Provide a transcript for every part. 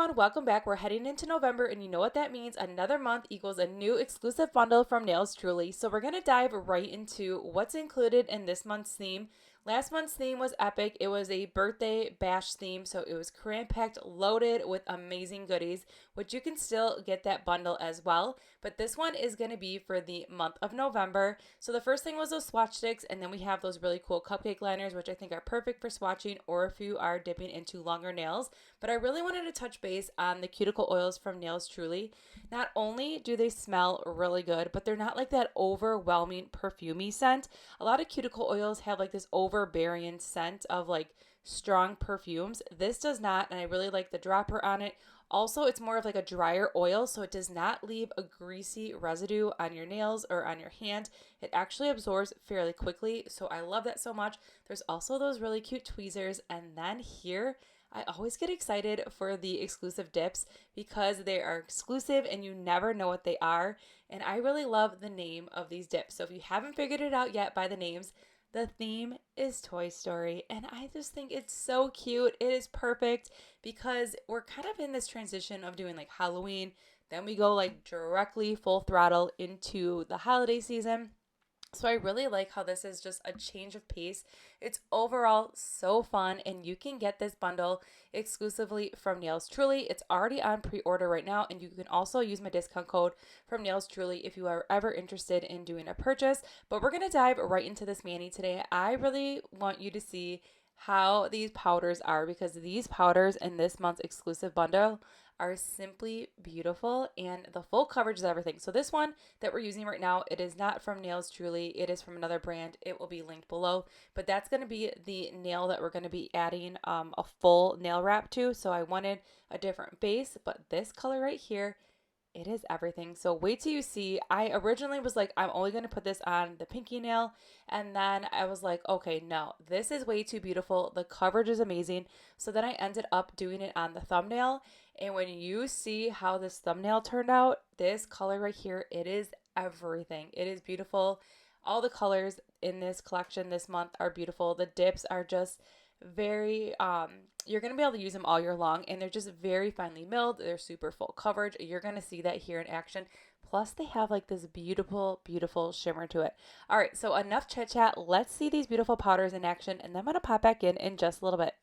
everyone, welcome back. We're heading into November and you know what that means. Another month equals a new exclusive bundle from Nails Truly. So we're going to dive right into what's included in this month's theme. Last month's theme was epic. It was a birthday bash theme, so it was cram-packed, loaded with amazing goodies, which you can still get that bundle as well. But this one is going to be for the month of November. So the first thing was those swatch sticks, and then we have those really cool cupcake liners, which I think are perfect for swatching or if you are dipping into longer nails. But I really wanted to touch base on the cuticle oils from Nails Truly. Not only do they smell really good, but they're not like that overwhelming perfumey scent. A lot of cuticle oils have like this overbearing scent of like strong perfumes. This does not, and I really like the dropper on it. Also, it's more of like a drier oil, so it does not leave a greasy residue on your nails or on your hand. It actually absorbs fairly quickly, so I love that so much. There's also those really cute tweezers, and then here, I always get excited for the exclusive dips because they are exclusive and you never know what they are. And I really love the name of these dips. So if you haven't figured it out yet by the names, the theme is Toy Story. And I just think it's so cute. It is perfect because we're kind of in this transition of doing like Halloween. Then we go like directly full throttle into the holiday season. So I really like how this is just a change of pace. It's overall so fun, and you can get this bundle exclusively from Nails Truly. It's already on pre-order right now, and you can also use my discount code from Nails Truly if you are ever interested in doing a purchase. But we're going to dive right into this mani today. I really want you to see how these powders are because these powders in this month's exclusive bundle are simply beautiful, and the full coverage is everything. So this one that we're using right now, it is not from Nails Truly. It is from another brand. It will be linked below, but that's going to be the nail that we're going to be adding a full nail wrap to. So I wanted a different base, but this color right here, it is everything. So wait till you see. I originally was like, I'm only going to put this on the pinky nail. And then I was like, okay, no, this is way too beautiful. The coverage is amazing. So then I ended up doing it on the thumbnail. And when you see how this thumbnail turned out, this color right here, it is everything. It is beautiful. All the colors in this collection this month are beautiful. The dips are just very you're going to be able to use them all year long, and they're just very finely milled. They're super full coverage. You're going to see that here in action. Plus they have like this beautiful shimmer to it. All right, so enough chit chat. Let's see these beautiful powders in action, and then I'm going to pop back in just a little bit.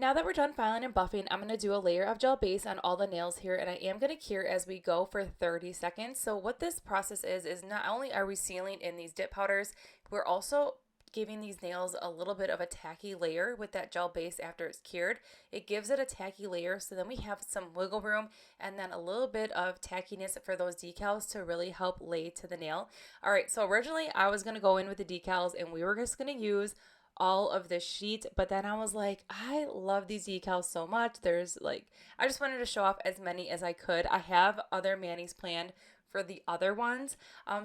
Now that we're done filing and buffing, I'm going to do a layer of gel base on all the nails here, and I am going to cure as we go for 30 seconds. So what this process is not only are we sealing in these dip powders, we're also giving these nails a little bit of a tacky layer with that gel base after it's cured. It gives it a tacky layer, so then we have some wiggle room and then a little bit of tackiness for those decals to really help lay to the nail. All right, so originally I was going to go in with the decals and we were just going to use all of this sheet, but then I was like, I love these decals so much. I just wanted to show off as many as I could. I have other manis planned for the other ones,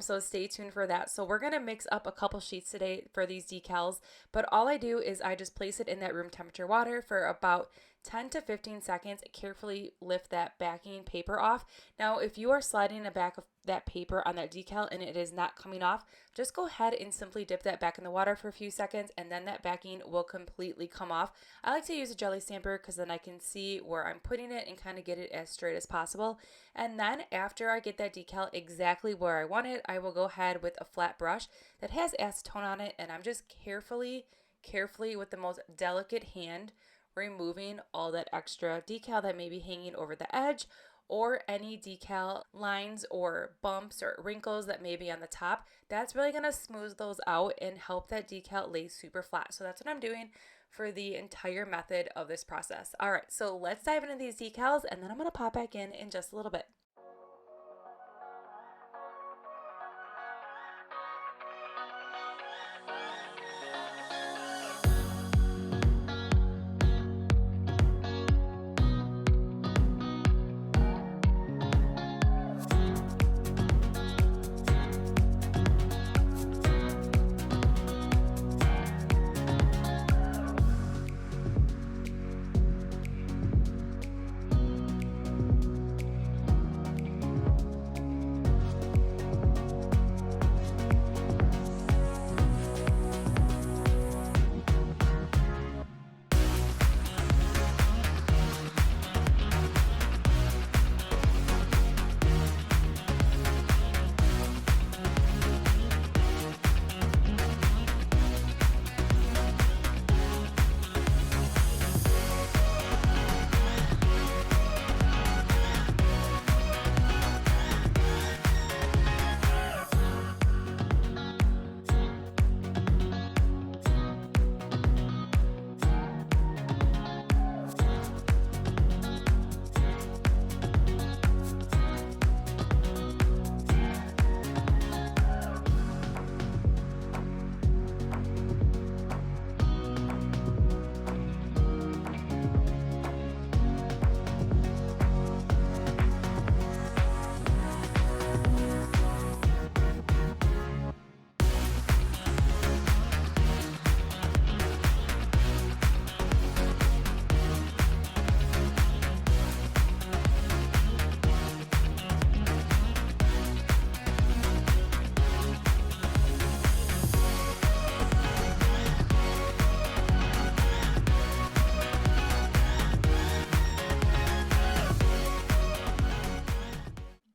so stay tuned for that. So we're gonna mix up a couple sheets today for these decals, but all I do is I just place it in that room temperature water for about 10 to 15 seconds. Carefully lift that backing paper off. Now, if you are sliding the back of that paper on that decal and it is not coming off, just go ahead and simply dip that back in the water for a few seconds and then that backing will completely come off. I like to use a jelly stamper because then I can see where I'm putting it and kind of get it as straight as possible. And then after I get that decal exactly where I want it, I will go ahead with a flat brush that has acetone on it, and I'm just carefully with the most delicate hand removing all that extra decal that may be hanging over the edge, or any decal lines or bumps or wrinkles that may be on the top. That's really going to smooth those out and help that decal lay super flat. So that's what I'm doing for the entire method of this process. All right, so let's dive into these decals and then I'm going to pop back in just a little bit.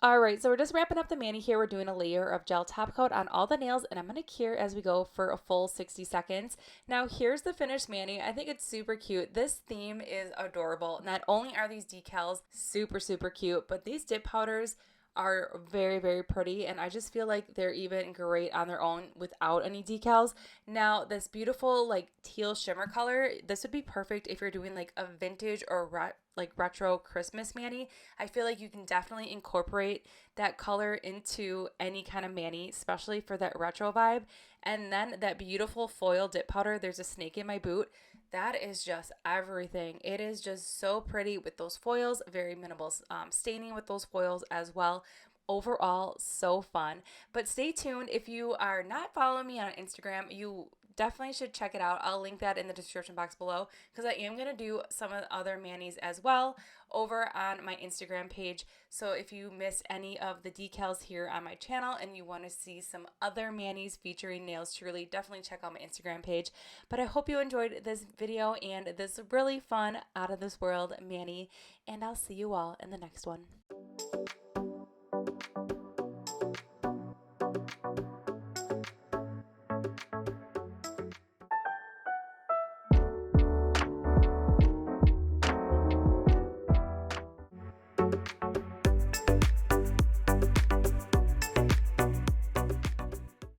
All right, so we're just wrapping up the mani here. We're doing a layer of gel top coat on all the nails, and I'm going to cure as we go for a full 60 seconds. Now, here's the finished mani. I think it's super cute. This theme is adorable. Not only are these decals super cute, but these dip powders are very pretty, and I just feel like they're even great on their own without any decals. Now, this beautiful like teal shimmer color, this would be perfect if you're doing like a vintage or retro Christmas mani. I feel like you can definitely incorporate that color into any kind of mani, especially for that retro vibe. And then that beautiful foil dip powder, there's a snake in my boot. That is just everything. It is just so pretty with those foils, very minimal staining with those foils as well. Overall, so fun. But stay tuned. If you are not following me on Instagram, you definitely should check it out. I'll link that in the description box below because I am going to do some of the other manis as well over on my Instagram page. So if you miss any of the decals here on my channel and you want to see some other manis featuring nails truly, definitely check out my Instagram page. But I hope you enjoyed this video and this really fun out of this world mani, and I'll see you all in the next one.